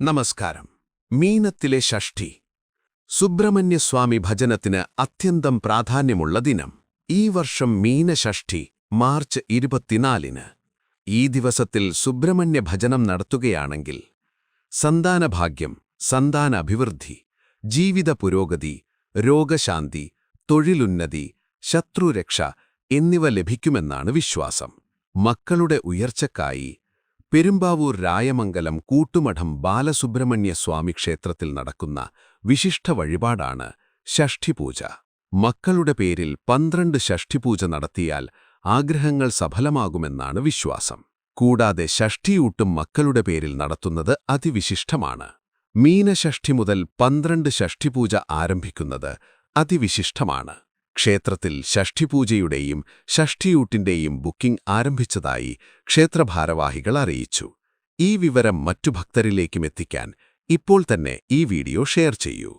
നമസ്കാരം. മീനത്തിലെ ഷഷ്ഠി. സുബ്രഹ്മണ്യസ്വാമി ഭജനത്തിന് അത്യന്തം പ്രാധാന്യമുള്ള ദിനം. ഈ വർഷം മീനഷഷ്ഠി മാർച്ച് 24-ന്. ഈ ദിവസത്തിൽ സുബ്രഹ്മണ്യ ഭജനം നടത്തുകയാണെങ്കിൽ സന്താനഭാഗ്യം, സന്താന അഭിവൃദ്ധി, ജീവിത പുരോഗതി, രോഗശാന്തി, തൊഴിലുന്നതി, ശത്രുരക്ഷ എന്നിവ ലഭിക്കുമെന്നാണ് വിശ്വാസം. മക്കളുടെ ഉയർച്ചയ്ക്കായി പെരുമ്പാവൂർ രായമംഗലം കൂട്ടുമഠം ബാലസുബ്രഹ്മണ്യ സ്വാമി ക്ഷേത്രത്തിൽ നടക്കുന്ന വിശിഷ്ട വഴിപാടാണ് ഷഷ്ഠിപൂജ. മക്കളുടെ പേരിൽ 12 ഷഷ്ഠിപൂജ നടത്തിയാൽ ആഗ്രഹങ്ങൾ സഫലമാകുമെന്നാണ് വിശ്വാസം. കൂടാതെ ഷഷ്ഠിയൂട്ടും മക്കളുടെ പേരിൽ നടത്തുന്നത് അതിവിശിഷ്ടമാണ്. മീനഷഷ്ഠി മുതൽ 12 ഷഷ്ഠിപൂജ ആരംഭിക്കുന്നത് അതിവിശിഷ്ടമാണ്. ക്ഷേത്രത്തിൽ ഷഷ്ഠിപൂജയുടെയും ഷഷ്ഠിയൂട്ടിന്റെയും ബുക്കിംഗ് ആരംഭിച്ചതായി ക്ഷേത്രഭാരവാഹികൾ അറിയിച്ചു. ഈ വിവരം മറ്റു ഭക്തരിലേക്കും എത്തിക്കാൻ ഇപ്പോൾ തന്നെ ഈ വീഡിയോ ഷെയർ ചെയ്യൂ.